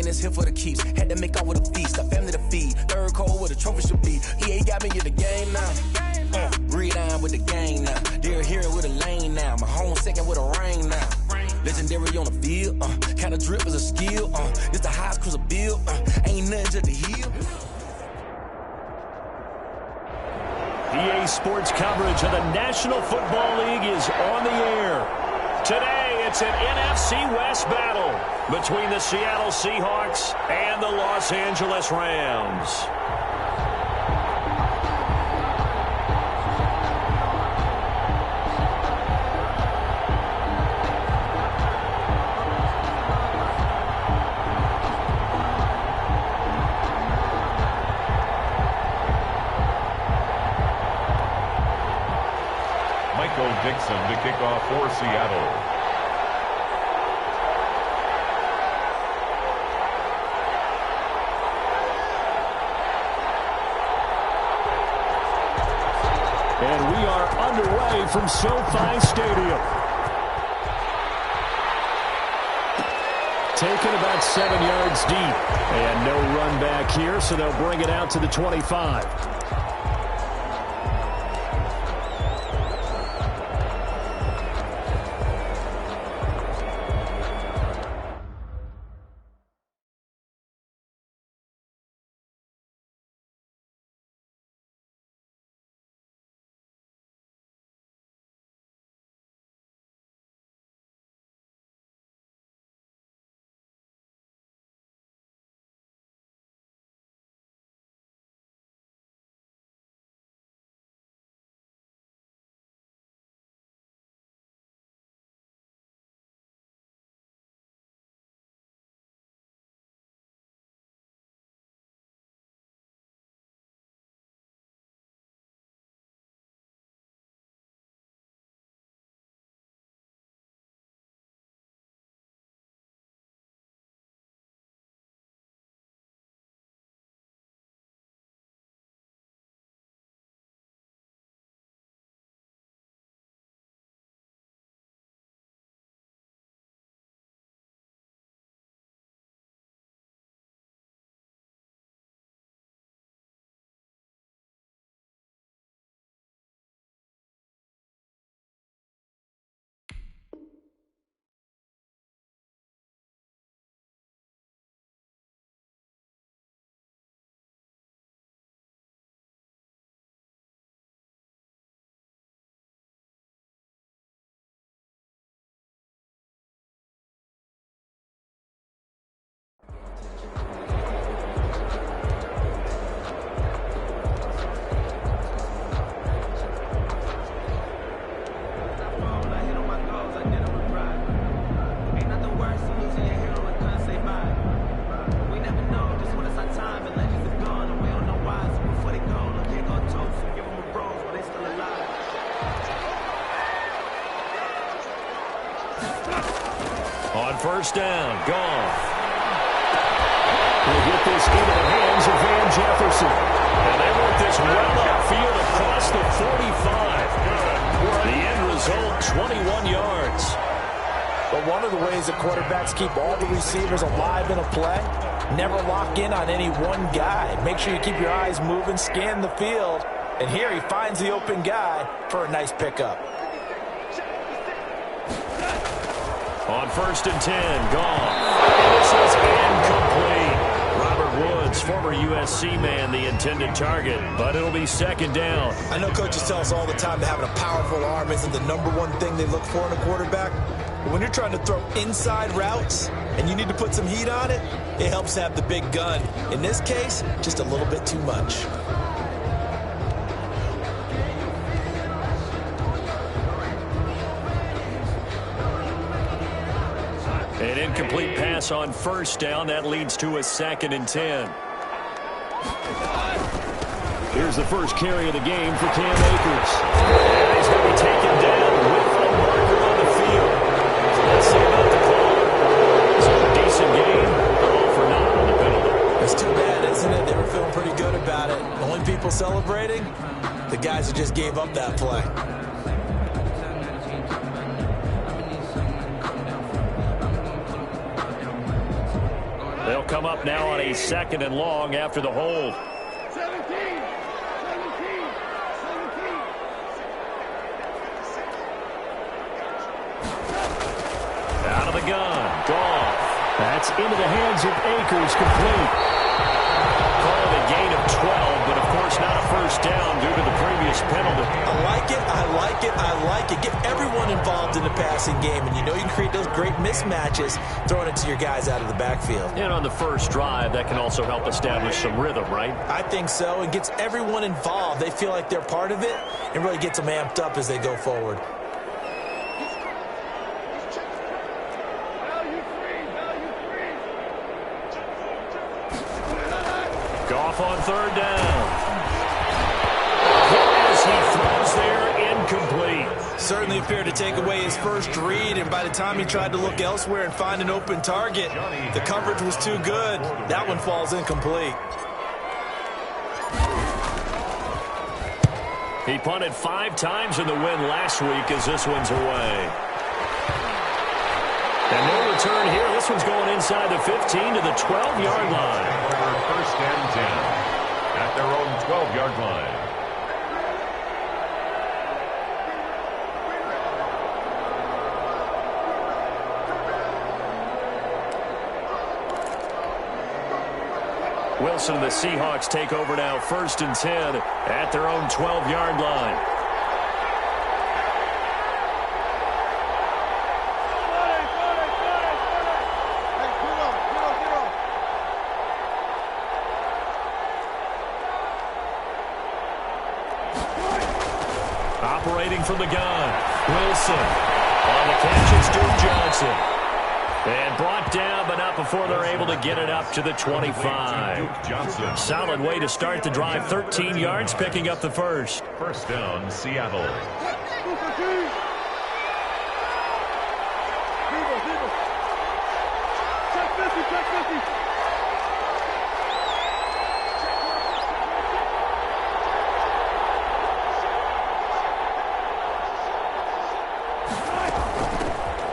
that's here for the keeps. Had to make out with a feast, a family to feed. Third cold where the trophy should be. EA got me in the game now. Read on with the gang now. They're here with a lane now. My home second with a ring now. Legendary on the field. Kind of drip is a skill. It's the highest cruiser bill. Ain't nothing to the heel. EA Sports coverage of the National Football League is on the air. Today, it's an NFC West battle between the Seattle Seahawks and the Los Angeles Rams. Dixon to kick off for Seattle. And we are underway from SoFi Stadium. Taken about 7 yards deep. And no run back here, so they'll bring it out to the 25. On first down, gone. We'll get this into the hands of Van Jefferson. And they work this well upfield across the 45. The end result, 21 yards. But one of the ways that quarterbacks keep all the receivers alive in a play, never lock in on any one guy. Make sure you keep your eyes moving, scan the field. And here he finds the open guy for a nice pickup. On first and 10, gone. And this is incomplete. Robert Woods, former USC man, the intended target, but it'll be second down. I know coaches tell us all the time that having a powerful arm isn't the number one thing they look for in a quarterback. But when you're trying to throw inside routes and you need to put some heat on it, it helps to have the big gun. In this case, just a little bit too much. An incomplete pass on first down. That leads to a 2nd and 10. Here's the first carry of the game for Cam Akers. And he's going to be taken down with a marker on the field. Let's see about the call. It's a decent game. All for naught on the penalty. It's too bad, isn't it? They were feeling pretty good about it. The only people celebrating, the guys who just gave up that play. They'll come up now on a 2nd and long after the hold. 17. Out of the gun. Goff. That's into the hands of Akers, complete. Call it a gain of 12, but of course not a first down due to the previous penalty. I like it, I like it, I like it. Get everyone involved in the passing game, and you know you can create those great mismatches throwing it to your guys out of the backfield. And on the first drive, that can also help establish some rhythm, right? I think so. It gets everyone involved. They feel like they're part of it and really gets them amped up as they go forward. Goff on 3rd down. As he throws there, incomplete. Certainly appeared to take away his first read, and by the time he tried to look elsewhere and find an open target, the coverage was too good. That one falls incomplete. He punted 5 times in the win last week as this one's away. And no return here. This one's going inside the 15 to the 12-yard line. First and 10 at their own 12-yard line. Wilson and the Seahawks take over now, 1st and 10 at their own 12-yard line. Operating from the gun, Wilson. On the catch, it's Duke Johnson. And brought down, but not before they're able to get it up to the 25. Solid way to start the drive. 13 yards, picking up the first. First down, Seattle. Check 50, check 50.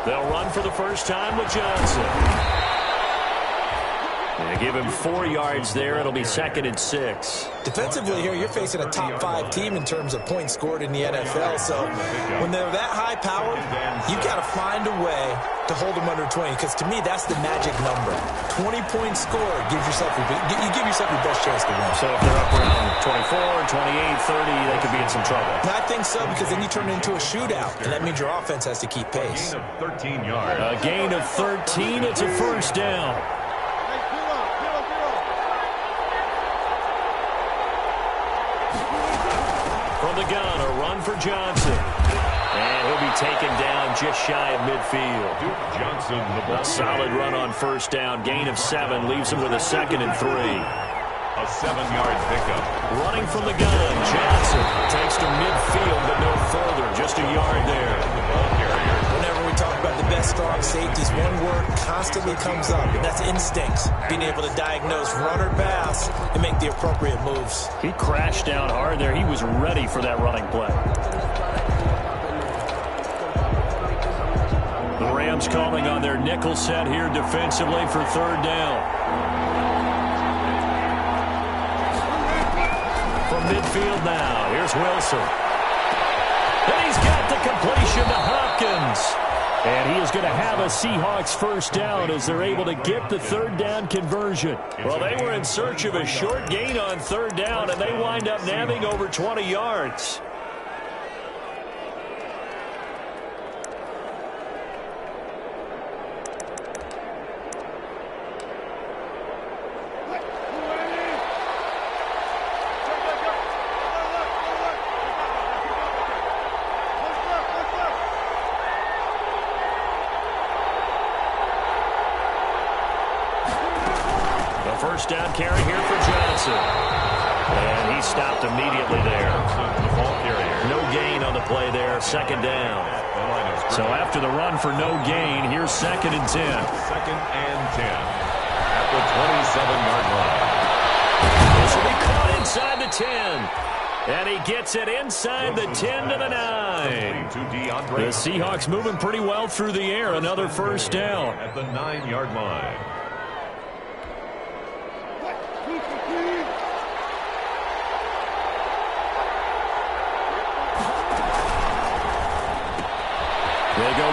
They'll run for the first time with Johnson. They give him 4 yards there. It'll be 2nd and 6. Defensively here, you're facing a top 5 team in terms of points scored in the NFL. So when they're that high powered, you got to find a way to hold them under 20. Because to me, that's the magic number. 20 points scored gives yourself you give yourself your best chance to win. So if they're up around 24, 28, 30, they could be in some trouble. And I think so, because then you turn it into a shootout, and that means your offense has to keep pace. A gain of 13 yards. A gain of 13. It's a first down. From the gun, a run for Johnson. And he'll be taken down just shy of midfield. Duke Johnson, the ball. A solid run on first down. Gain of 7 leaves him with a 2nd and 3. A 7-yard pickup. Running from the gun, Johnson takes to midfield, but no further. Just a yard there. Whenever we talk about the best strong safeties, one word constantly comes up, and that's instincts. Being able to diagnose run or pass and make the appropriate moves. He crashed down hard there. He was ready for that running play. The Rams calling on their nickel set here defensively for 3rd down. From midfield now, here's Wilson. And he's got the completion to Hopkins. And he is going to have a Seahawks first down as they're able to get the 3rd down conversion. Well, they were in search of a short gain on 3rd down, and they wind up nabbing over 20 yards. First down carry here for Johnson. And he stopped immediately there. No gain on the play there. 2nd down. So after the run for no gain, here's 2nd and 10. 2nd and 10 at the 27-yard line. This will be caught inside the 10. And he gets it inside the 10 to the 9. The Seahawks moving pretty well through the air. Another first down. At the 9-yard line.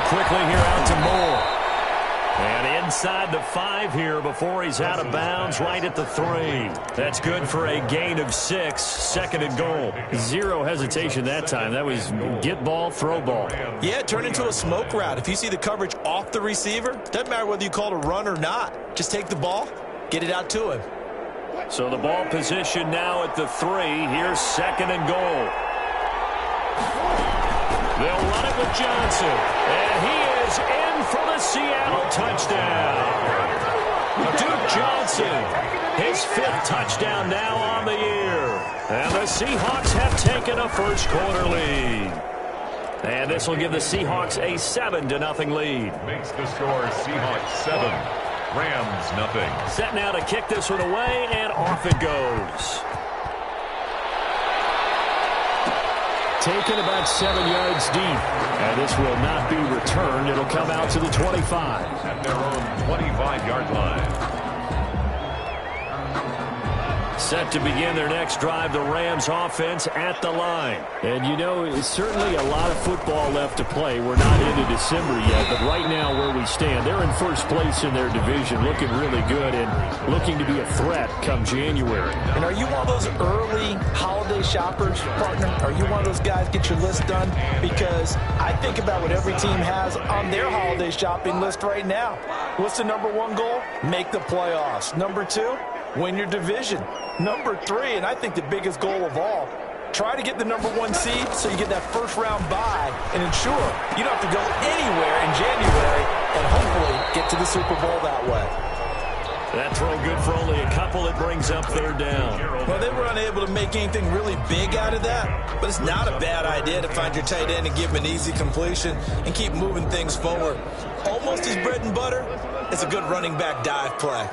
quickly here out to Moore. And inside the 5 here before he's out of bounds, right at the 3. That's good for a gain of 6, 2nd and goal. Zero hesitation that time. That was get ball, throw ball. Yeah, turn into a smoke route. If you see the coverage off the receiver, doesn't matter whether you call it a run or not. Just take the ball, get it out to him. So the ball position now at the 3. Here's 2nd and goal. They'll run it with Johnson. And he is in for the Seattle touchdown. Duke Johnson, his 5th touchdown now on the year. And the Seahawks have taken a first-quarter lead. And this will give the Seahawks a 7-0 lead. Makes the score Seahawks 7, Rams nothing. Set now to kick this one away, and off it goes. Taken about 7 yards deep. And this will not be returned. It'll come out to the 25. At their own 25-yard line. Set to begin their next drive, the Rams offense at the line. And, you know, it's certainly a lot of football left to play. We're not into December yet, but right now where we stand, they're in first place in their division, looking really good and looking to be a threat come January. And are you one of those early holiday shoppers, partner? Are you one of those guys get your list done? Because I think about what every team has on their holiday shopping list right now. What's the number 1 goal? Make the playoffs. Number 2? Win your division. Number 3, and I think the biggest goal of all, try to get the number 1 seed so you get that first-round bye and ensure you don't have to go anywhere in January and hopefully get to the Super Bowl that way. That throw good for only a couple. It brings up 3rd down. Well, they were unable to make anything really big out of that, but it's not a bad idea to find your tight end and give him an easy completion and keep moving things forward. Almost his bread and butter. It's a good running back dive play.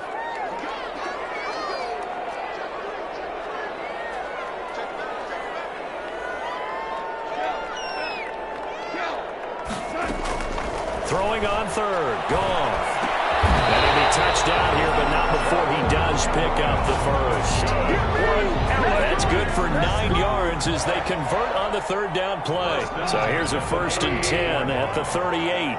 Throwing on 3rd. Goff. And he'll be touchdown here, but not before he does pick up the 1st. That's good for 9 yards as they convert on the 3rd down play. So here's a 1st and 10 at the 38.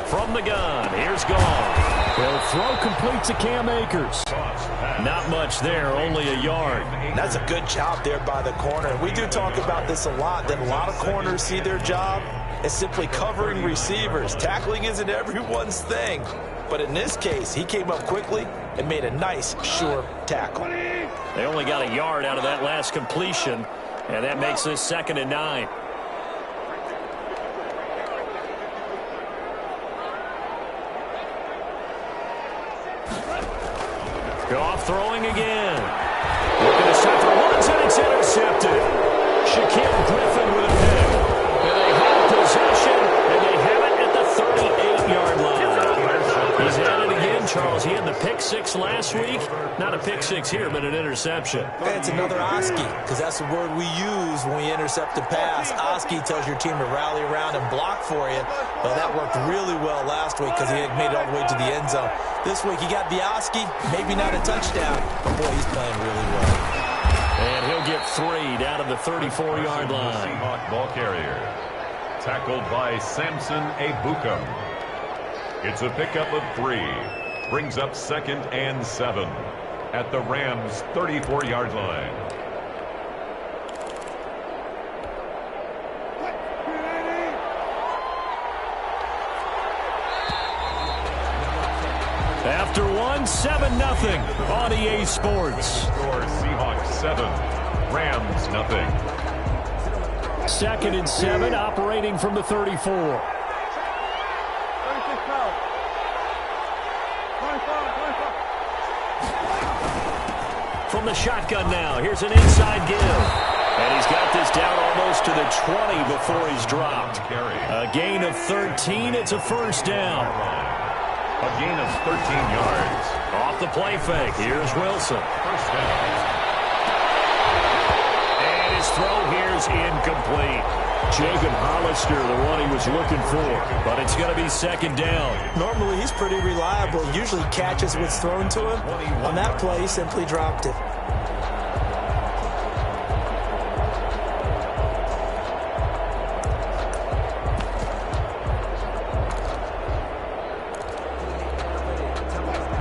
From the gun, here's Goff. They'll throw complete to Cam Akers. Not much there, only a yard. That's a good job there by the corner. We do talk about this a lot, that a lot of corners see their job as simply covering receivers. Tackling isn't everyone's thing. But in this case, he came up quickly and made a nice, sure tackle. They only got a yard out of that last completion, and that makes this 2nd and 9. Goff throwing again. Looking to set for once, and it's intercepted. Shaquille Griffin with a pick. And they have possession, and they have it at the 38-yard line. He's at it again, Charles. He had the pick 6 last week. Not a pick 6 here, but an interception. It's another Oski, because that's the word we use when we intercept a pass. Oski tells your team to rally around and block for you. Well, that worked really well last week because he had made it all the way to the end zone. This week he got the Oski, maybe not a touchdown, but boy, he's playing really well. And he'll get 3 down to the 34-yard line. Seahawk ball carrier. Tackled by Samson Ebukam. It's a pickup of 3. Brings up 2nd and 7 at the Rams' 34-yard line. After 1, 7-0 on EA Sports. Score Seahawks 7, Rams nothing. 2nd and 7, operating from the 34. From the shotgun now, here's an inside give. And he's got this down almost to the 20 before he's dropped. A gain of 13, it's a 1st down. A gain of 13 yards. Off the play fake, here's Wilson. 1st down. And his his throw here's incomplete. Jacob Hollister, the one he was looking for, but it's going to be second down. Normally, he's pretty reliable. Usually catches what's thrown to him. On that play, he simply dropped it.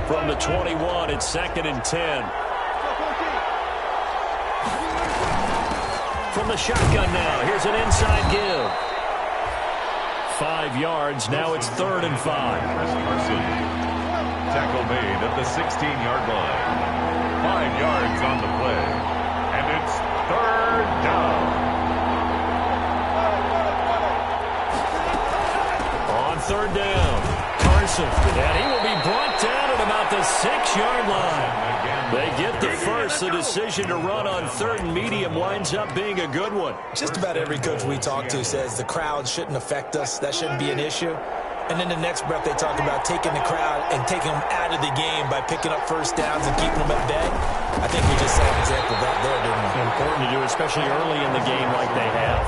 From the 21, it's second and 10. From the shotgun now, here's an inside give. 5 yards, now it's third and 5. Carson. Tackle made at the 16-yard line. 5 yards on the play. And it's third down. On third down, Carson. And he will be brought down at about the 6-yard line. They get the first. The decision to run on third and medium winds up being a good one. Just about every coach we talk to says the crowd shouldn't affect us. That shouldn't be an issue. And then the next breath they talk about taking the crowd and taking them out of the game by picking up first downs and keeping them at bay. I think we just set an example of that there, didn't we? Important to do, especially early in the game like they have.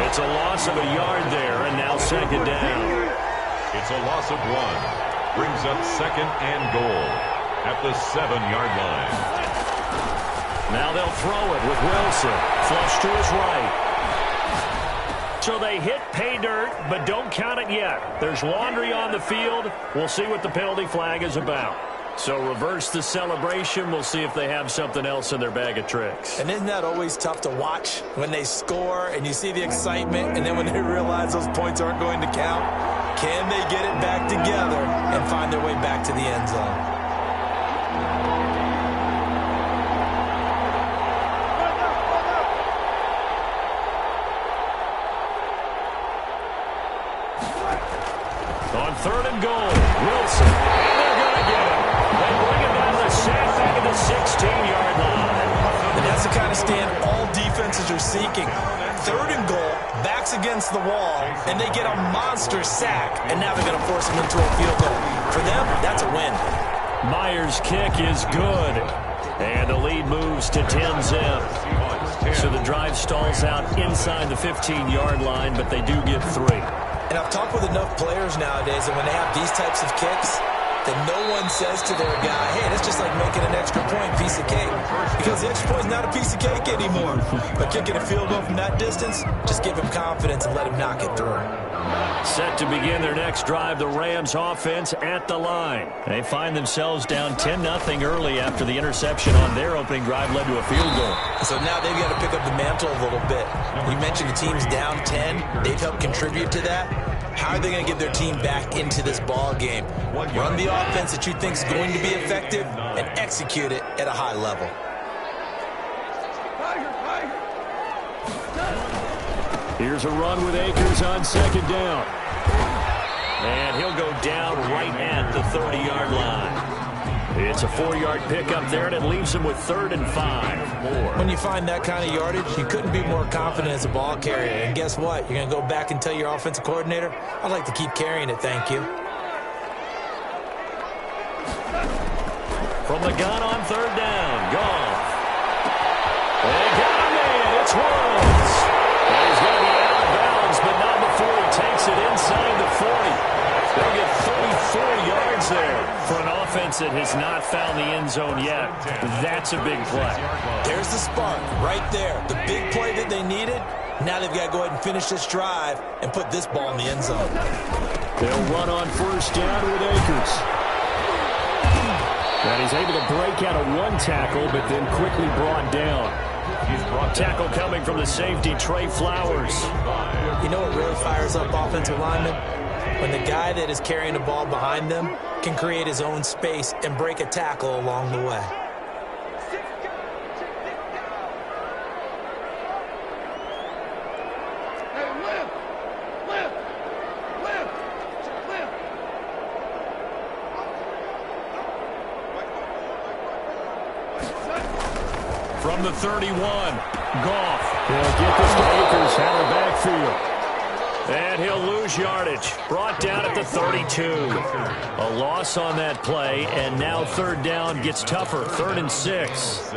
It's a loss of a yard there, and now second down. It's a loss of 1. Brings up second and goal at the 7-yard line. Now they'll throw it with Wilson. Flush to his right. So they hit pay dirt, but don't count it yet. There's laundry on the field. We'll see what the penalty flag is about. So reverse the celebration. We'll see if they have something else in their bag of tricks. And isn't that always tough to watch when they score and you see the excitement, and then when they realize those points aren't going to count? Can they get it back together and find their way back to the end zone? On third and goal, Wilson. And they're going to get him. They bring him down to the sack back at the 16-yard line. And that's the kind of stand all defenses are seeking. Third and goal, backs against the wall, and they get a monster sack. And now they're going to force him into a field goal. For them, that's a win. Myers' kick is good. And the lead moves to 10-zip. So the drive stalls out inside the 15-yard line, but they do get 3. And I've talked with enough players nowadays that when they have these types of kicks, that no one says to their guy, hey, that's just like making an extra point, piece of cake. Because the extra point is not a piece of cake anymore. But kicking a field goal from that distance, just give him confidence and let him knock it through. Set to begin their next drive, the Rams offense at the line. They find themselves down 10-0 early after the interception on their opening drive led to a field goal. So now they've got to pick up the mantle a little bit. You mentioned the team's down 10. They've helped contribute to that. How are they going to get their team back into this ball game? Run the offense that you think is going to be effective and execute it at a high level. Here's a run with Akers on second down. And he'll go down right at the 30-yard line. It's a 4-yard pickup there, and it leaves him with 3rd and 5. When you find that kind of yardage, you couldn't be more confident as a ball carrier. And guess what? You're going to go back and tell your offensive coordinator, I'd like to keep carrying it, thank you. From the gun on third down, Goff. They got him in. It's Woods. And he's going to be out of bounds, but not before he takes it inside the 40. They'll get 34 yards there for an offense that has not found the end zone yet. That's a big play. There's the spark right there. The big play that they needed. Now they've got to go ahead and finish this drive and put this ball in the end zone. They'll run on first down with Akers. And he's able to break out of one tackle, but then quickly brought down. Tackle coming from the safety, Trey Flowers. You know what really fires up offensive linemen? When the guy that is carrying the ball behind them can create his own space and break a tackle along the way. From the 31, Goff. He'll get this to Akers out of the backfield. And he'll lose yardage. Brought down at the 32. A loss on that play, and now third down gets tougher. 3rd and 6.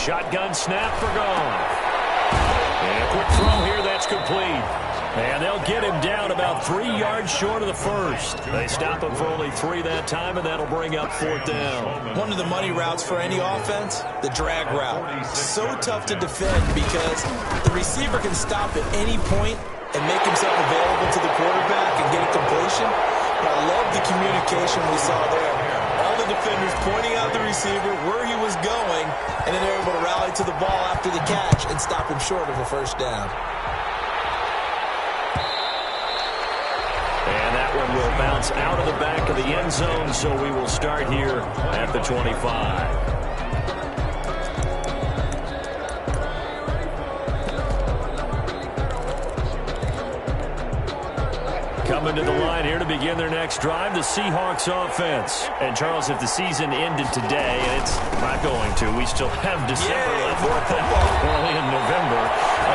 Shotgun snap for Goff. And a quick throw here, that's complete. And they'll get him down about 3 yards short of the first. They stop him for only 3 that time, and that'll bring up 4th down. One of the money routes for any offense, the drag route. So tough to defend because the receiver can stop at any point and make himself available to the quarterback and get a completion. But I love the communication we saw there. All the defenders pointing out the receiver, where he was going, and then they're able to rally to the ball after the catch and stop him short of a first down. And that one will bounce out of the back of the end zone, so we will start here at the 25. Coming to the line here to begin their next drive, the Seahawks offense. And, Charles, if the season ended today, and it's not going to, we still have December left, early in November,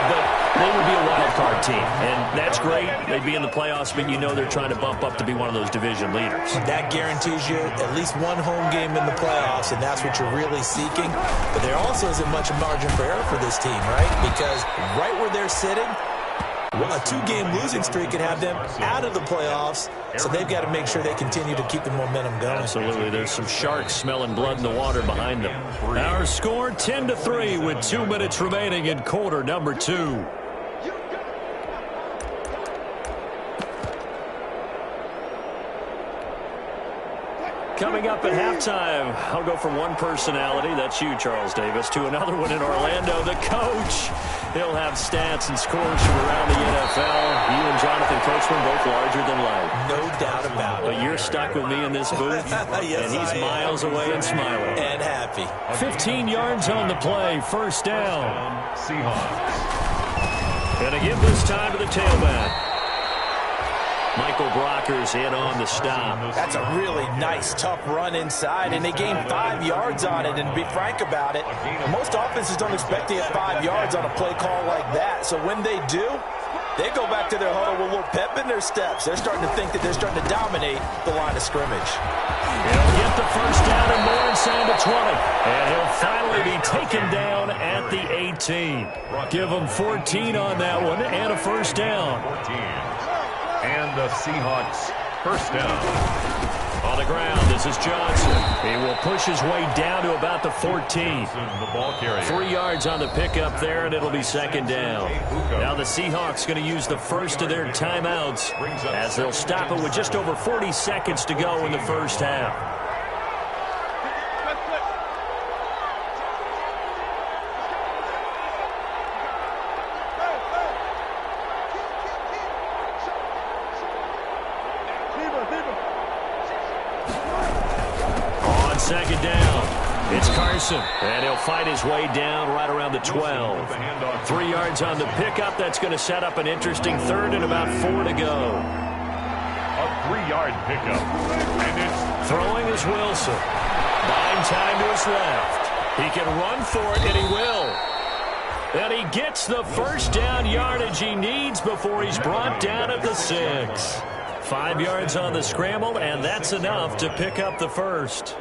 but they would be a wild card team. And that's great. They'd be in the playoffs, but you know they're trying to bump up to be one of those division leaders. That guarantees you at least one home game in the playoffs, and that's what you're really seeking. But there also isn't much margin for error for this team, right? Because right where they're sitting, a 2-game losing streak could have them out of the playoffs, so they've got to make sure they continue to keep the momentum going. Absolutely. There's some sharks smelling blood in the water behind them. Our score 10-3 with 2 minutes remaining in quarter number 2. Coming up at halftime, I'll go from one personality, that's you, Charles Davis, to another one in Orlando, the coach. He'll have stats and scores from around the NFL. You and Jonathan Coachman both larger than life. No doubt about it. But you're stuck with me in this booth, yes, and he's miles away and smiling. And happy. 15 yards on the play, first down. Seahawks. And a give this time to the tailback. Michael Brocker's in on the stop. That's a really nice, tough run inside, and they gained 5 yards on it. And to be frank about it, most offenses don't expect to get 5 yards on a play call like that. So when they do, they go back to their huddle with a little pep in their steps. They're starting to think that they're starting to dominate the line of scrimmage. He'll get the first down and more inside the 20. And he'll finally be taken down at the 18. Give him 14 on that one and a first down. 14. And the Seahawks first down. On the ground, this is Johnson. He will push his way down to about the 14. The ball carrier. 3 yards on the pickup there, and it'll be second down. Now the Seahawks going to use the first of their timeouts as they'll stop it with just over 40 seconds to go in the first half. Second down. It's Carson, and he'll fight his way down right around the 12. 3 yards on the pickup. That's going to set up an interesting third and about 4 to go. A 3-yard pickup. And it's throwing is Wilson. Buying time to his left. He can run for it, and he will. And he gets the first down yardage he needs before he's brought down at the 6. 5 yards on the scramble, and that's enough to pick up the first.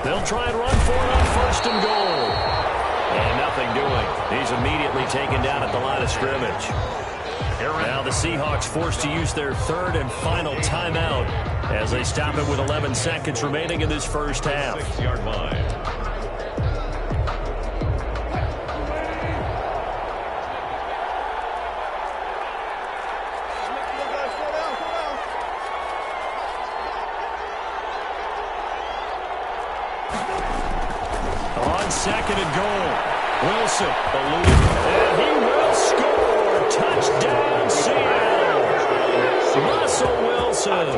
They'll try and run for it on first and goal. And nothing doing. He's immediately taken down at the line of scrimmage. Now the Seahawks forced to use their third and final timeout as they stop it with 11 seconds remaining in this first half. 6-yard line. Second and goal. Wilson eluded, and he will score. Touchdown, Seattle. Russell Wilson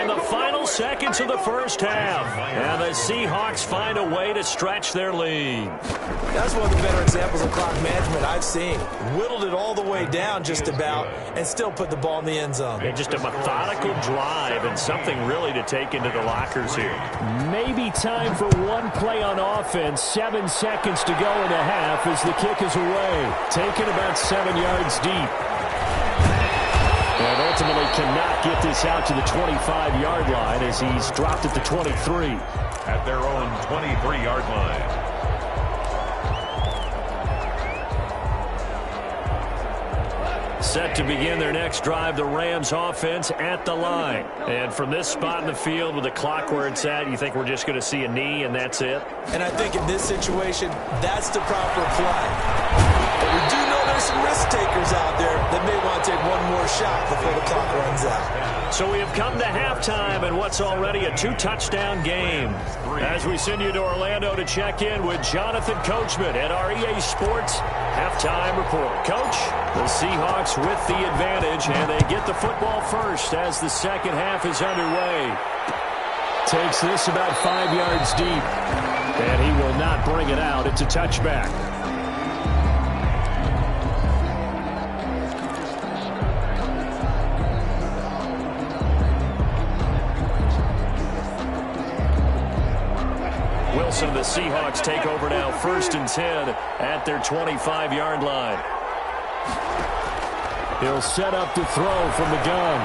in the final seconds of the first half. And the Seahawks find a way to stretch their lead. That's one of the better examples of clock management I've seen. Whittled it all the way down just about and still put the ball in the end zone. Yeah, just a methodical drive and something really to take into the lockers here. Maybe time for one play on offense. 7 seconds to go in the half as the kick is away. Taken about 7 yards deep. And ultimately cannot get this out to the 25-yard line as he's dropped at the 23. At their own 23-yard line. Set to begin their next drive, the Rams offense at the line. And from this spot in the field with the clock where it's at, you think we're just going to see a knee and that's it? And I think in this situation, that's the proper play. But we do know there's some risk takers out there that may want to take one more shot before the clock runs out. So we have come to halftime in what's already a 2-touchdown game. As we send you to Orlando to check in with Jonathan Coachman at our EA Sports Halftime Report. Coach, the Seahawks with the advantage, and they get the football first as the second half is underway. Takes this about 5 yards deep, and he will not bring it out. It's a touchback. Wilson, the Seahawks take over now, 1st and 10 at their 25-yard line. He'll set up to throw from the gun.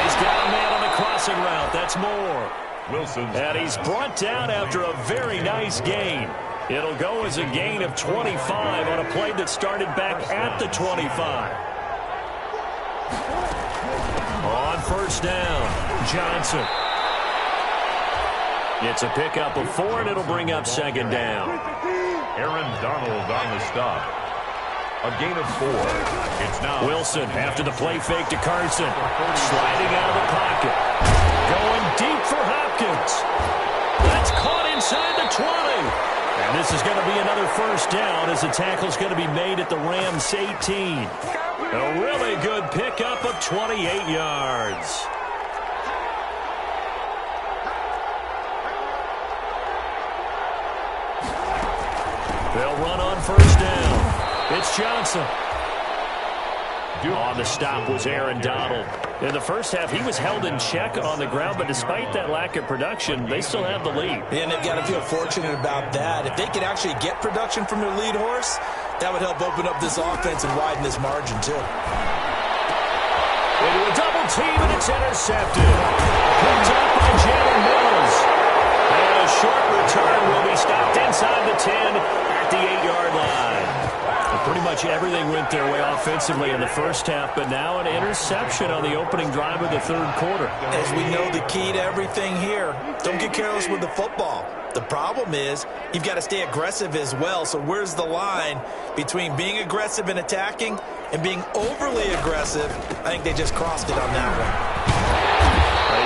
He's got a man on the crossing route. That's Moore. Wilson. And he's brought down after a very nice gain. It'll go as a gain of 25 on a play that started back at the 25. On 1st down, Johnson. It's a pickup of 4, and it'll bring up 2nd down. Aaron Donald on the stop. A gain of 4. It's now Wilson after the play fake to Carson. Sliding out of the pocket. Going deep for Hopkins. That's caught inside the 20. And this is going to be another 1st down as the tackle's going to be made at the Rams' 18. A really good pickup of 28 yards. They'll run on 1st down. It's Johnson. On the stop was Aaron Donald. In the first half, he was held in check on the ground, but despite that lack of production, they still have the lead. And they've got to feel fortunate about that. If they could actually get production from their lead horse, that would help open up this offense and widen this margin, too. Into a double team, and it's intercepted. Picked up by Jalen Mills. And a short return will be stopped inside the 10 at the 8-yard line. Pretty much everything went their way offensively in the first half, but now an interception on the opening drive of the 3rd quarter. As we know, the key to everything here, don't get careless with the football. The problem is you've got to stay aggressive as well. So where's the line between being aggressive and attacking and being overly aggressive? I think they just crossed it on that one.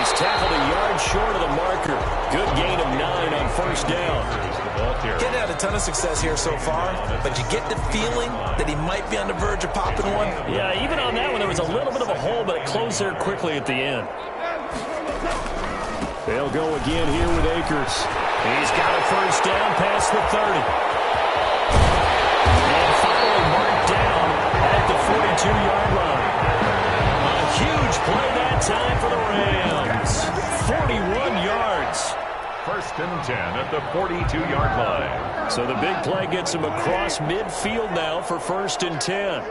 He's tackled a yard short of the marker. Good gain of 9 on 1st down. Getting had a ton of success here so far, but you get the feeling that he might be on the verge of popping one. Yeah, even on that one, there was a little bit of a hole, but it closed there quickly at the end. They'll go again here with Akers. He's got a 1st down past the 30. And finally marked down at the 42-yard line. A huge play that time for the Rams. 41 yards. 1st and 10 at the 42-yard line. So the big play gets him across midfield now for 1st and 10.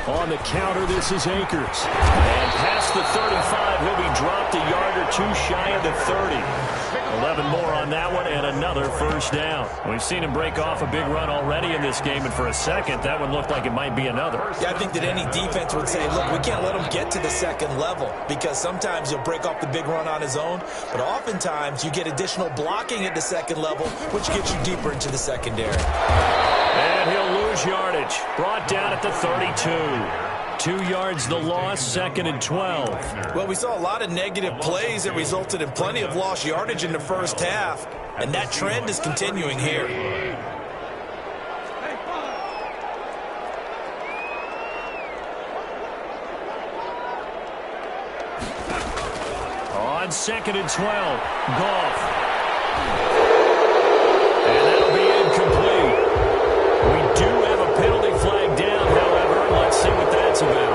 On the counter, this is Akers. And past the 35, he'll be dropped a yard or 2 shy of the 30. 11 more on that one and another 1st down. We've seen him break off a big run already in this game, and for a second, that one looked like it might be another. Yeah, I think that any defense would say, look, we can't let him get to the 2nd level because sometimes he'll break off the big run on his own, but oftentimes you get additional blocking at the 2nd level, which gets you deeper into the secondary. And he'll lose yardage. Brought down at the 32. 2 yards the loss, 2nd and 12. Well, we saw a lot of negative plays that resulted in plenty of lost yardage in the first half, and that trend is continuing here. 2nd and 12. Goff. And that'll be incomplete. We do have a penalty flag down, however. Let's see what that's about.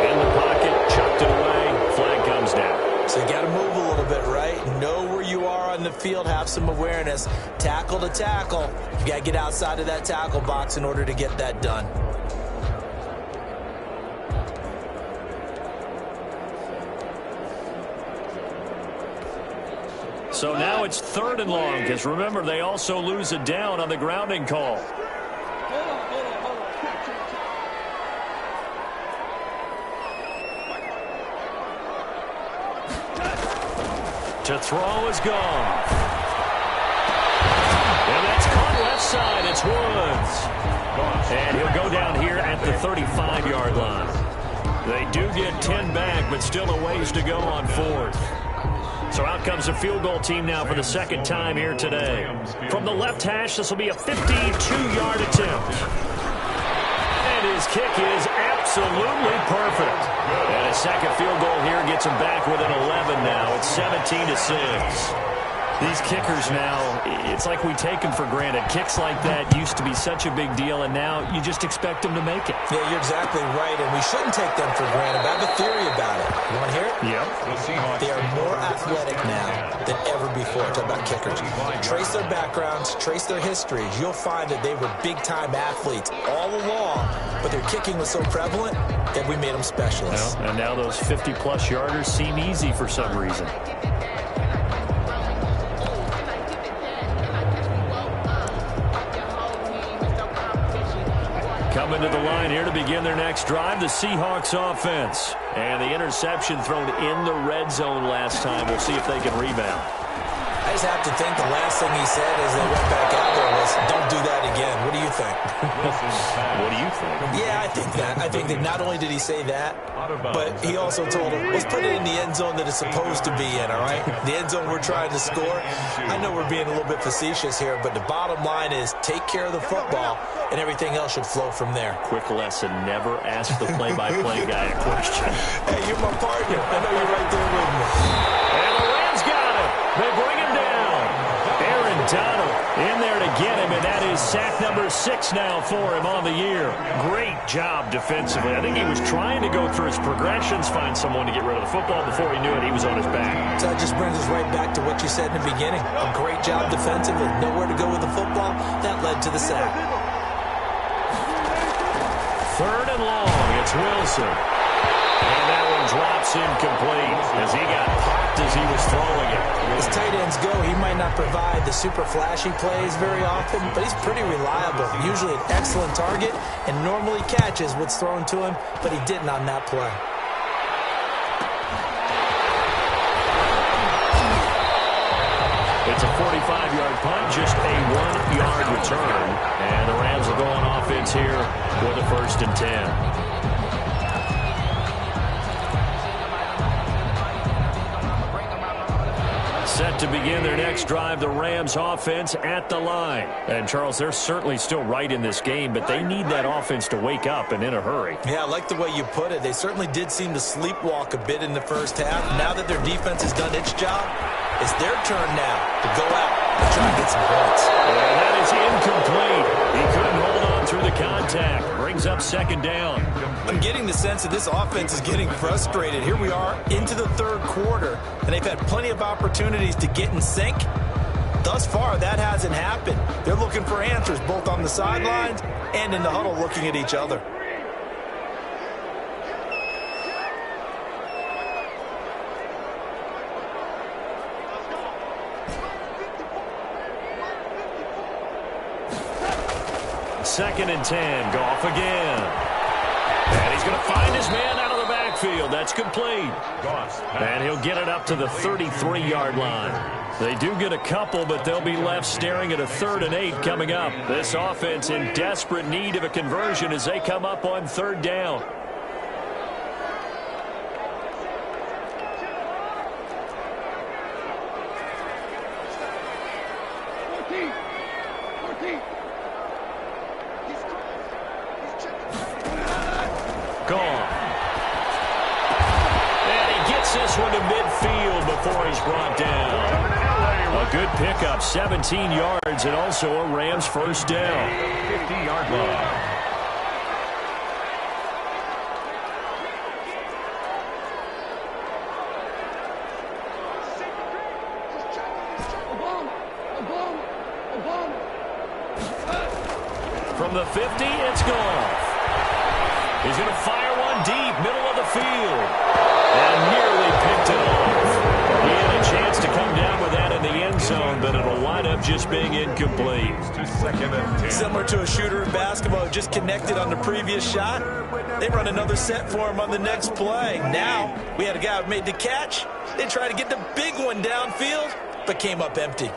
In the pocket, chucked it away. Flag comes down. So you got to move a little bit, right? Know where you are on the field. Have some awareness. Tackle to tackle. You got to get outside of that tackle box in order to get that done. So now it's 3rd and long, because remember, they also lose a down on the grounding call. To throw is gone. And that's caught left side. It's Woods. And he'll go down here at the 35-yard line. They do get 10 back, but still a ways to go on 4th. So out comes a field goal team now for the 2nd time here today. From the left hash, this will be a 52-yard attempt. And his kick is absolutely perfect. And a second field goal here gets him back within 11 now. It's 17-6. These kickers now, it's like we take them for granted. Kicks like that used to be such a big deal, and now you just expect them to make it. Yeah, you're exactly right, and we shouldn't take them for granted. I have a theory about it. You want to hear it? Yep. They are more athletic now than ever before. Talk about kickers. Trace their backgrounds, trace their histories. You'll find that they were big-time athletes all along, but their kicking was so prevalent that we made them specialists. And now those 50-plus yarders seem easy for some reason. Coming to the line here to begin their next drive, the Seahawks offense. And the interception thrown in the red zone last time. We'll see if they can rebound. I just have to think the last thing he said as they went back out there was, don't do that again. What do you think? What do you think? Yeah, I think that. I think that not only did he say that, but he also told him, let's put it in the end zone that it's supposed to be in, all right? The end zone we're trying to score. I know we're being a little bit facetious here, but the bottom line is take care of the football, and everything else should flow from there. Quick lesson, never ask the play-by-play guy a question. Hey, you're my partner. I know you're right there with me. And the Rams got him. They bring him down. Aaron Donald in there to get him, and that is sack number 6 now for him on the year. Great job defensively. I think he was trying to go through his progressions, find someone to get rid of the football. Before he knew it, he was on his back. So that just brings us right back to what you said in the beginning. A great job defensively. Nowhere to go with the football. That led to the sack. 3rd and long. It's Wilson. And that one drops incomplete as he got popped as he was throwing it. As tight ends go, he might not provide the super flashy plays very often, but he's pretty reliable. Usually an excellent target and normally catches what's thrown to him, but he didn't on that play. It's a 45-yard punt, just a 1-yard return. And the Rams will go on offense here with a 1st and 10. Set to begin their next drive, the Rams offense at the line. And, Charles, they're certainly still right in this game, but they need that offense to wake up and in a hurry. Yeah, I like the way you put it. They certainly did seem to sleepwalk a bit in the first half. Now that their defense has done its job, it's their turn now to go out and try and get some points. And that is incomplete. He couldn't hold on through the contact. Brings up 2nd down. I'm getting the sense that this offense is getting frustrated. Here we are into the 3rd quarter, and they've had plenty of opportunities to get in sync. Thus far, that hasn't happened. They're looking for answers both on the sidelines and in the huddle looking at each other. Second and 10. Goff again. And he's going to find his man out of the backfield. That's complete. And he'll get it up to the 33-yard line. They do get a couple, but they'll be left staring at a 3rd and 8 coming up. This offense in desperate need of a conversion as they come up on 3rd down. Gone. And he gets this one to midfield before he's brought down. A good pickup, 17 yards, and also a Rams first down. 50-yard line. From the 50, it's gone. He's going to fire one deep, middle of the field. And nearly picked it off. He had a chance to come down with that in the end zone, but it'll wind up just being incomplete. To second and 10. Similar to a shooter in basketball, just connected on the previous shot. They run another set for him on the next play. Now, we had a guy who made the catch. They tried to get the big one downfield, but came up empty.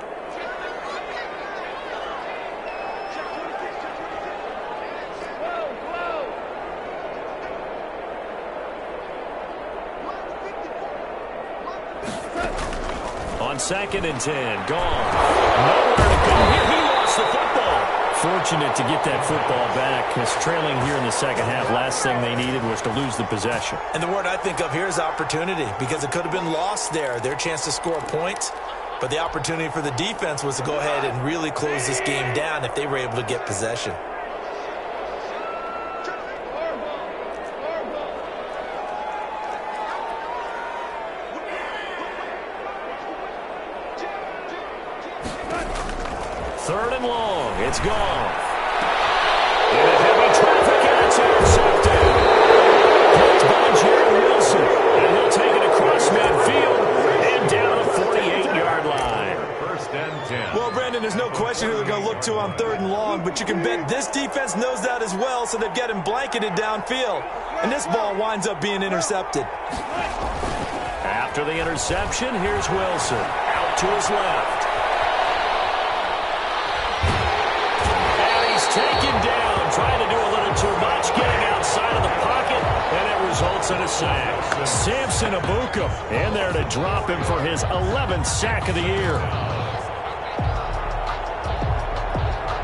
On second and 10, gone. Nowhere to go here. He lost the football. Fortunate to get that football back. As trailing here in the second half, last thing they needed was to lose the possession. And the word I think of here is opportunity, because it could have been lost there. Their chance to score points. But the opportunity for the defense was to go ahead and really close this game down if they were able to get possession. Third and long. It's gone. Into heavy traffic, and it's intercepted. Picked by Jared Wilson. And he'll take it across midfield and down the 48-yard line. First and 10. Well, Brandon, there's no question who they're going to look to on third and long, but you can bet this defense knows that as well, so they've got him blanketed downfield. And this ball winds up being intercepted. After the interception, here's Wilson. Out to his left. Taken down, trying to do a little too much, getting outside of the pocket, and it results in a sack. Samson Abuka in there to drop him for his 11th sack of the year.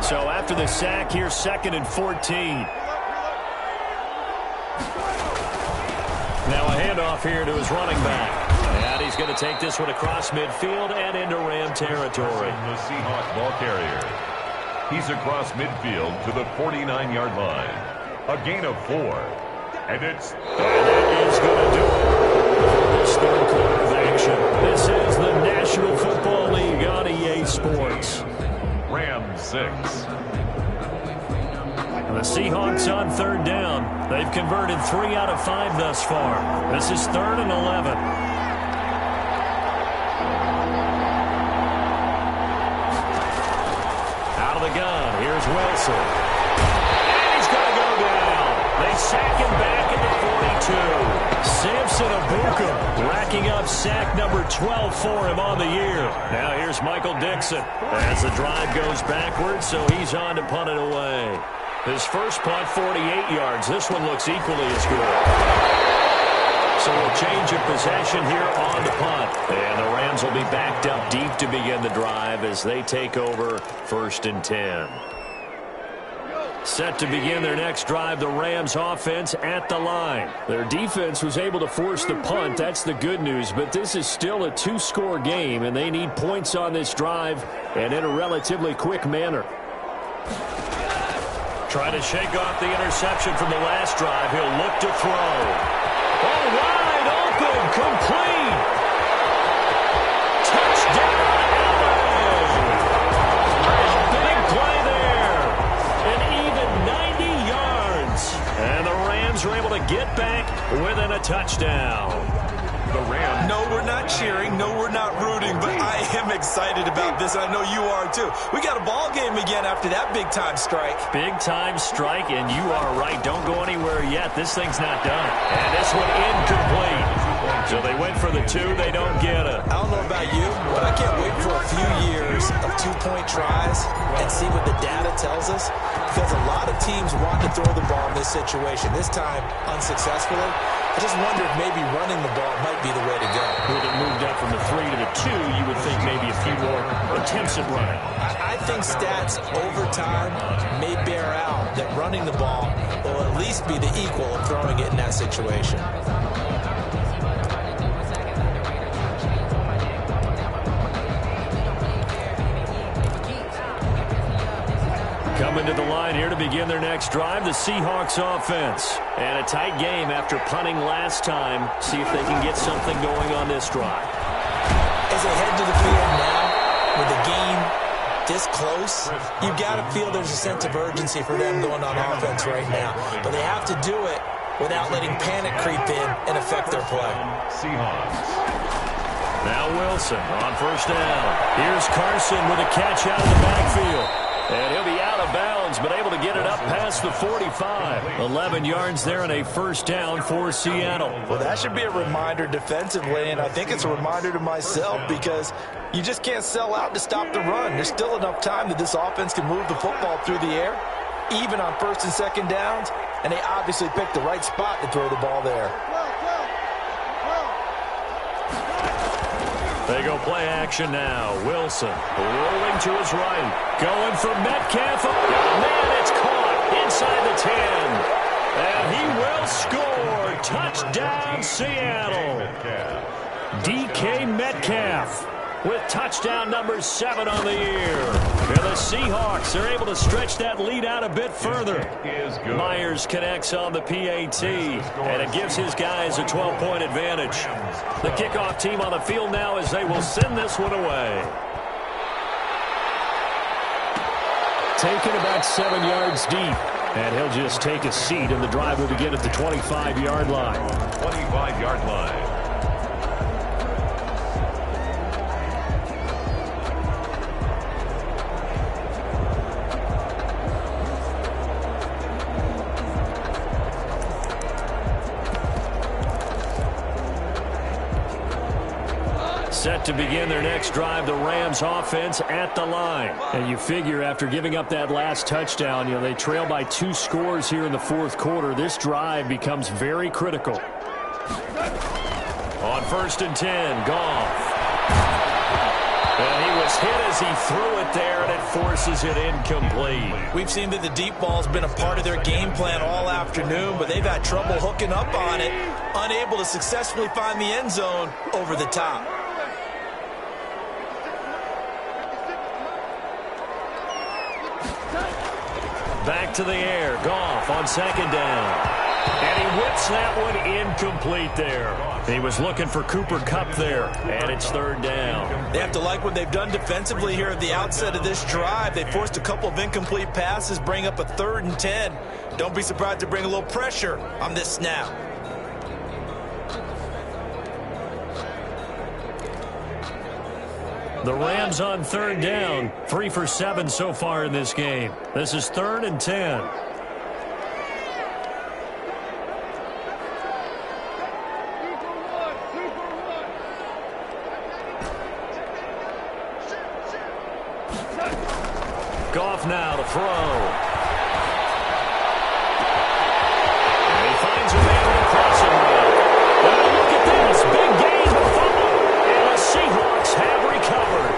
So after the sack, here's second and 14. Now a handoff here to his running back. And he's going to take this one across midfield and into Ram territory. The Seahawks ball carrier. He's across midfield to the 49-yard line. A gain of 4. And it's... That is going to do it. This third quarter of action. This is the National Football League on EA Sports. Rams 6. The Seahawks on third down. They've converted 3 out of 5 thus far. This is third and 11. The gun. Here's Wilson. And he's going to go down. They sack him back at the 42. Samson Abuka racking up sack number 12 for him on the year. Now here's Michael Dixon as the drive goes backwards, so he's on to punt it away. His first punt, 48 yards. This one looks equally as good. So a change of possession here on the punt. And the Rams will be backed up deep to begin the drive as they take over first and 10. Set to begin their next drive, the Rams offense at the line. Their defense was able to force the punt. That's the good news. But this is still a 2-score game, and they need points on this drive and in a relatively quick manner. Trying to shake off the interception from the last drive. He'll look to throw. Oh, wide open, complete. Touchdown, LA. Big play there. An even 90 yards. And the Rams are able to get back within a touchdown. The Rams. No, we're not cheering. No, we're not rooting. But I am excited about this. I know you are, too. We got a ball game again after that big-time strike. Big-time strike, and you are right. Don't go anywhere yet. This thing's not done. And this one incomplete. So they went for the 2. They don't get it. I don't know about you, but I can't wait for a few years of 2-point tries and see what the data tells us. Because a lot of teams want to throw the ball in this situation. This time, unsuccessfully. I just wonder if maybe running the ball might be the way to go. With it moved up from the 3 to the 2, you would think maybe a few more attempts at running. I think stats over time may bear out that running the ball will at least be the equal of throwing it in that situation. Coming to the line here to begin their next drive, the Seahawks offense. And a tight game after punting last time. See if they can get something going on this drive. As they head to the field now, with the game this close, you've got to feel there's a sense of urgency for them going on offense right now. But they have to do it without letting panic creep in and affect their play. Seahawks. Now Wilson on first down. Here's Carson with a catch out of the backfield. And he'll be out of bounds, but able to get it up past the 45. 11 yards there and a first down for Seattle. Well, that should be a reminder defensively, and I think it's a reminder to myself because you just can't sell out to stop the run. There's still enough time that this offense can move the football through the air, even on first and second downs, and they obviously picked the right spot to throw the ball there. They go play action now. Wilson rolling to his right. Going for Metcalf. Oh, man, it's caught inside the 10. And he will score. Touchdown, Seattle. DK Metcalf with touchdown number 7 on the year. And the Seahawks are able to stretch that lead out a bit further. Myers connects on the PAT, and it gives his guys a 12-point advantage. The kickoff team on the field now as they will send this one away. Taken about 7 yards deep, and he'll just take a seat, and the drive will begin at the 25-yard line. 25-yard line. Set to begin their next drive, the Rams offense at the line. And you figure after giving up that last touchdown, they trail by 2 scores here in the fourth quarter. This drive becomes very critical. On first and 10, Goff. And he was hit as he threw it there, and it forces it incomplete. We've seen that the deep ball's been a part of their game plan all afternoon, but they've had trouble hooking up on it, unable to successfully find the end zone over the top. Back to the air. Goff on second down. And he whips that one incomplete there. He was looking for Cooper Kupp there. And it's third down. They have to like what they've done defensively here at the outset of this drive. They forced a couple of incomplete passes, bring up a 3rd and 10. Don't be surprised to bring a little pressure on this snap. The Rams on third down, 3 for 7 so far in this game. This is 3rd and 10. Goff now to throw. And he finds a man in the crossing route. Oh, look at this. Big gain, the fumble. And the Seahawks have recovered.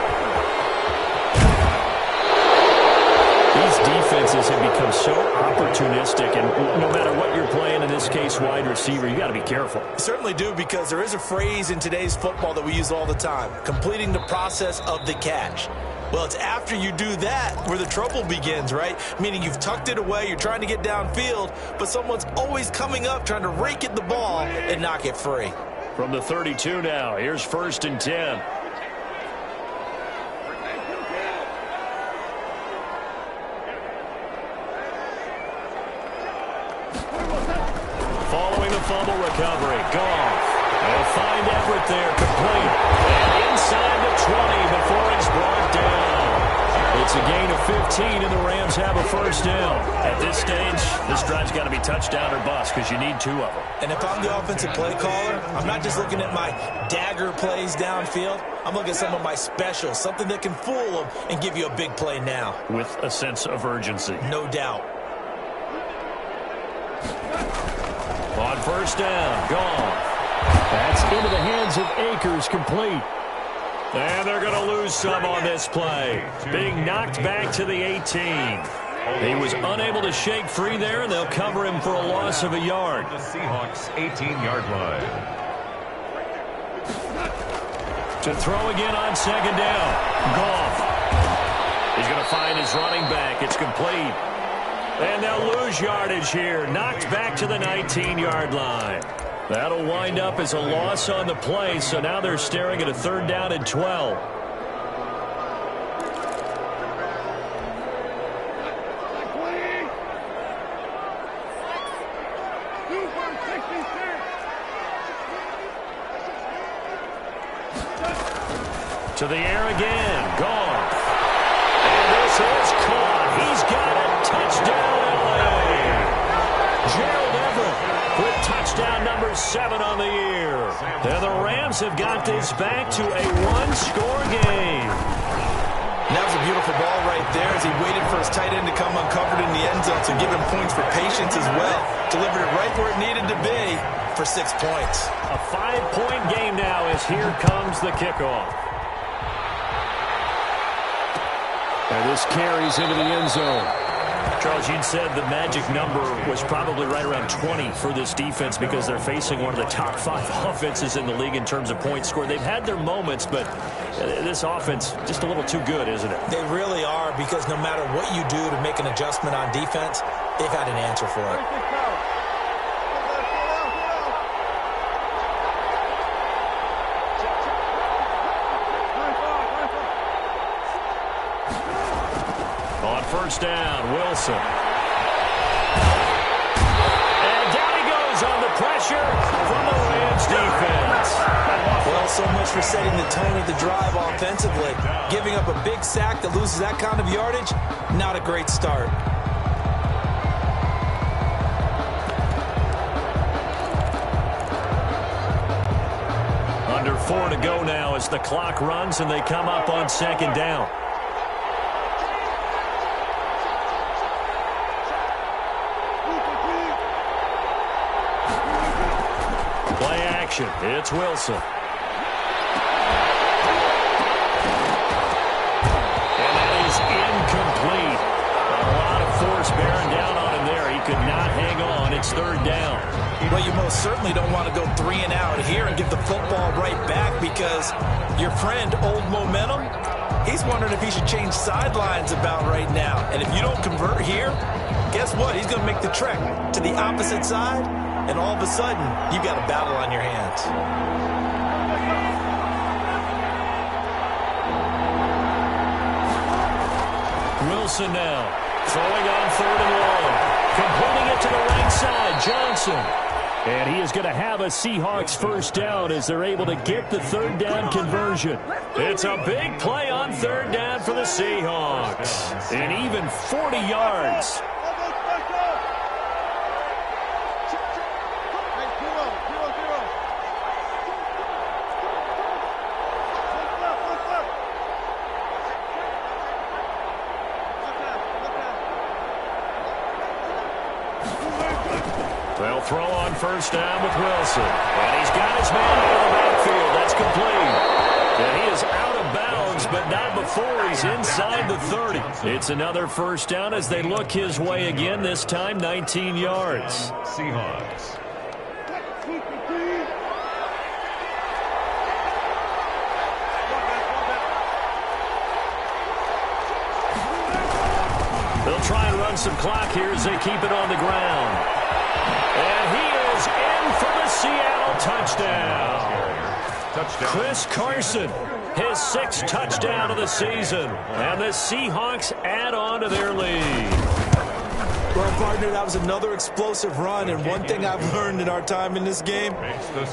These defenses have become so opportunistic, and no matter what you're playing, in this case wide receiver, you got to be careful. You certainly do, because there is a phrase in today's football that we use all the time: completing the process of the catch. Well, it's after you do that where the trouble begins, right? Meaning you've tucked it away, you're trying to get downfield, but someone's always coming up trying to rake at the ball and knock it free. From the 32 now, here's 1st and 10. Following the fumble recovery, Goff. They'll find Everett there, complete. And inside the 20 before it's brought down. It's a gain of 15, and the Rams have a first down. At this stage, this drive's got to be touchdown or bust because you need 2 of them. And if I'm the offensive play caller, I'm not just looking at my dagger plays downfield. I'm looking at some of my specials, something that can fool them and give you a big play now. With a sense of urgency. No doubt. On first down, Goff. That's into the hands of Akers, complete. And they're going to lose some on this play. Being knocked back to the 18. He was unable to shake free there, and they'll cover him for a loss of a yard. The Seahawks 18-yard line. To throw again on second down. Goff. He's going to find his running back. It's complete. And they'll lose yardage here. Knocked back to the 19-yard line. That'll wind up as a loss on the play, so now they're staring at a 3rd down and 12. To the air again. Gone. And this is caught. He's got a touchdown, L.A. Gerald Everett with touchdown number 7 on the year. And the Rams have got this back to a 1-score game. That was a beautiful ball right there as he waited for his tight end to come uncovered in the end zone to give him points for patience as well. Delivered it right where it needed to be for 6 points. A 5-point game now as here comes the kickoff. And this carries into the end zone. Charles, you'd said the magic number was probably right around 20 for this defense because they're facing one of the top 5 offenses in the league in terms of points scored. They've had their moments, but this offense just a little too good, isn't it? They really are, because no matter what you do to make an adjustment on defense, they've had an answer for it. On 1st down, Wilson. And down he goes on the pressure from the Rams defense. Well, so much for setting the tone of the drive offensively. Giving up a big sack that loses that kind of yardage, not a great start. Under 4 to go now as the clock runs and they come up on 2nd down. Play action. It's Wilson. And that is incomplete. A lot of force bearing down on him there. He could not hang on. It's 3rd down. Well, you most certainly don't want to go 3 and out here and give the football right back, because your friend, Old Momentum, he's wondering if he should change sidelines about right now. And if you don't convert here, guess what? He's going to make the trek to the opposite side, and all of a sudden, you've got a battle on your hands. Wilson now throwing on 3rd and long. Completing it to the right side, Johnson. And he is going to have a Seahawks 1st down as they're able to get the 3rd down conversion. It's a big play on 3rd down for the Seahawks. And even 40 yards. They'll throw on 1st down with Wilson. And he's got his man out of the backfield. That's complete. And he is out of bounds, but not before he's inside the 30. It's another 1st down as they look his way again, this time 19 yards. Seahawks. They'll try and run some clock here as they keep it on the ground. And he is in for the Seattle touchdown. Chris Carson, his 6th touchdown of the season. And the Seahawks add on to their lead. Well, partner, that was another explosive run, and one thing I've learned in our time in this game,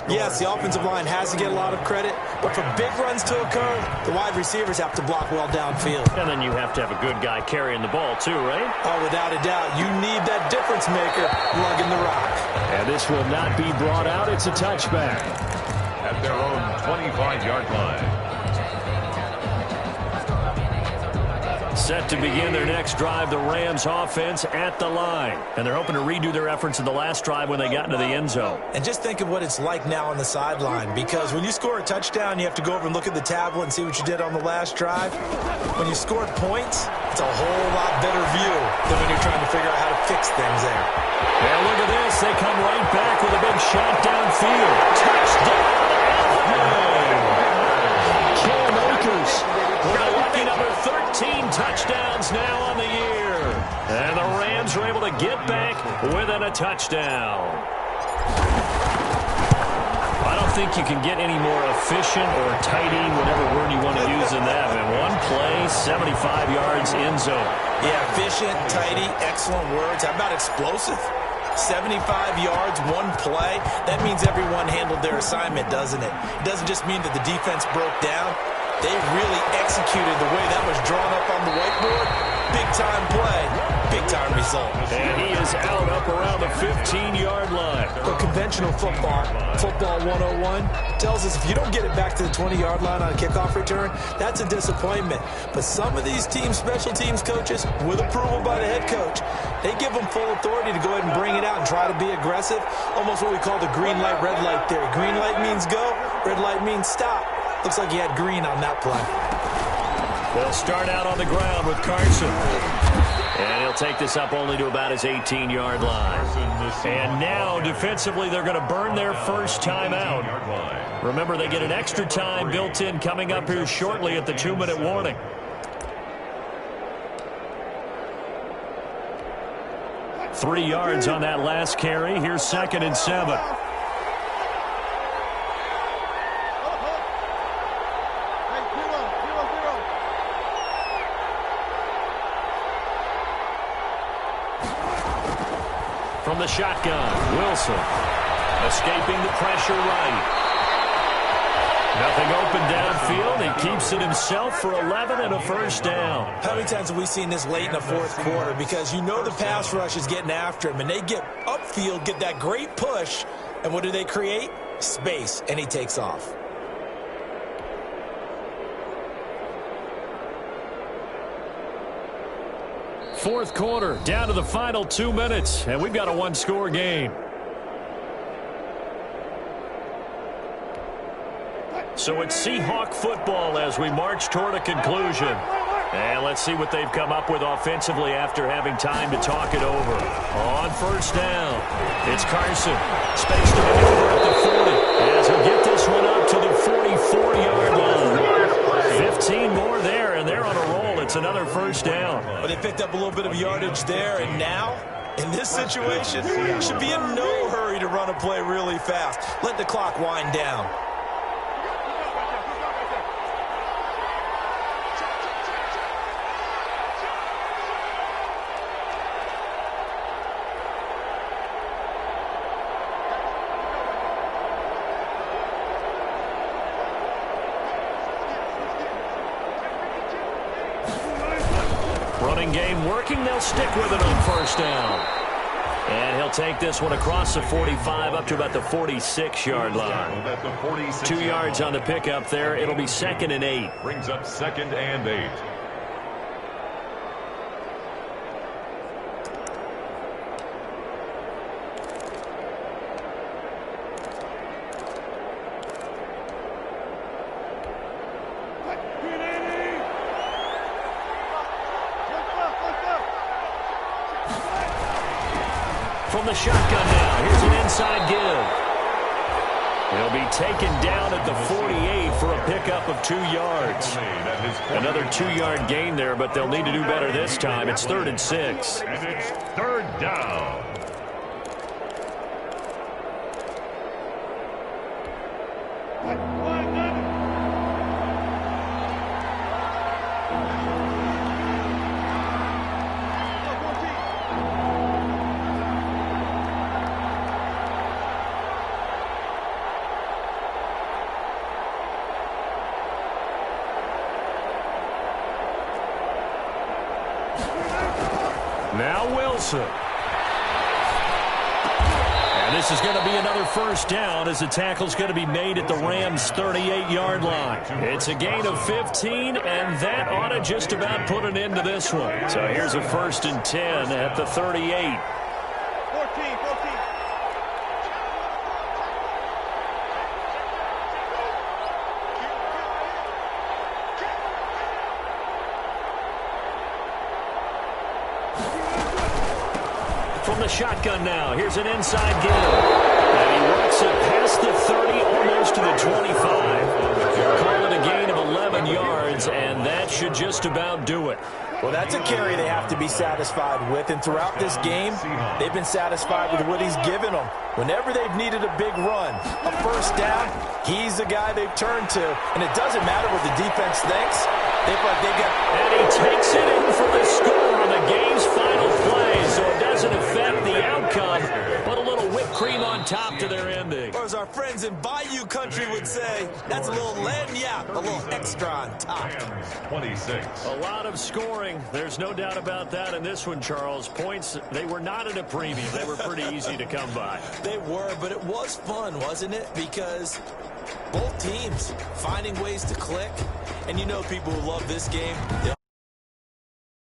yes, the offensive line has to get a lot of credit, but for big runs to occur, the wide receivers have to block well downfield. And then you have to have a good guy carrying the ball too, right? Oh, without a doubt. You need that difference maker lugging the rock. And this will not be brought out. It's a touchback. At their own 25-yard line. Set to begin their next drive, the Rams offense at the line. And they're hoping to redo their efforts in the last drive when they got into the end zone. And just think of what it's like now on the sideline, because when you score a touchdown, you have to go over and look at the tablet and see what you did on the last drive. When you scored points, it's a whole lot better view than when you're trying to figure out how to fix things there. And look at this. They come right back with a big shot downfield. Touchdown, Alabama! Cam Akers with a lucky number 13 14 touchdowns now on the year. And the Rams are able to get back within a touchdown. I don't think you can get any more efficient or tidy, whatever word you want to use in that. And one play, 75 yards end zone. Yeah, efficient, tidy, excellent words. How about explosive? 75 yards, one play. That means everyone handled their assignment, doesn't it? It doesn't just mean that the defense broke down. They really executed the way that was drawn up on the whiteboard. Big-time play, big-time result. And he is out up around the 15-yard line. But conventional football 101, tells us if you don't get it back to the 20-yard line on a kickoff return, that's a disappointment. But some of these teams, special teams coaches, with approval by the head coach, they give them full authority to go ahead and bring it out and try to be aggressive. Almost what we call the green light, red light theory. Green light means go, red light means stop. Looks like he had green on that play. They'll start out on the ground with Carson. And he'll take this up only to about his 18-yard line. And now, defensively, they're going to burn their first time out. Remember, they get an extra time built in coming up here shortly at the 2-minute warning. Three yards on that last carry. Here's 2nd and 7. From the shotgun, Wilson escaping the pressure right. Nothing open downfield. He keeps it himself for 11 and a first down. How many times have we seen this late in the fourth quarter? Because you know the pass rush is getting after him, and they get upfield, get that great push, and what do they create? Space, and he takes off. Fourth quarter, down to the final 2 minutes, and we've got a one-score game. So it's Seahawk football as we march toward a conclusion. And let's see what they've come up with offensively after having time to talk it over. On first down, it's Carson. Space to maneuver at the 40. As he'll get this one up to the 44-yard line. 15 more there, and they're on a roll. It's another first down. But they picked up a little bit of yardage there, and now, in this situation, should be in no hurry to run a play really fast. Let the clock wind down. Running game working. They'll stick with it on first down. And he'll take this one across the 45 up to about the 46-yard line. 2 yards on the pickup there. It'll be 2nd and 8. Brings up 2nd and 8. From the shotgun now, here's an inside give. He'll be taken down at the 48 for a pickup of 2 yards. Another 2-yard gain there, but they'll need to do better this time. It's 3rd and 6. And it's 3rd down. Now Wilson. And this is going to be another first down as the tackle's going to be made at the Rams' 38-yard line. It's a gain of 15, and that ought to just about put an end to this one. So here's a 1st and 10 at the 38. 14. From the shotgun now, here's an inside give. And he works it past the 30, almost to the 25. Call it a gain of 11 11 yards, and that should just about do it. Well, that's a carry they have to be satisfied with, and throughout this game, they've been satisfied with what he's given them. Whenever they've needed a big run, a first down, he's the guy they've turned to, and it doesn't matter what the defense thinks. They got. And he takes it in for the score on the game's final play, so it doesn't affect the outcome, but a little whipped cream on top to their ending. Or as our friends in Bayou Country would say, that's a little lagniappe, a little extra on top. 26. A lot of scoring. There's no doubt about that in this one, Charles. Points, they were not at a premium. They were pretty easy to come by. They were, but it was fun, wasn't it? Because both teams finding ways to click. And you know people who love this game,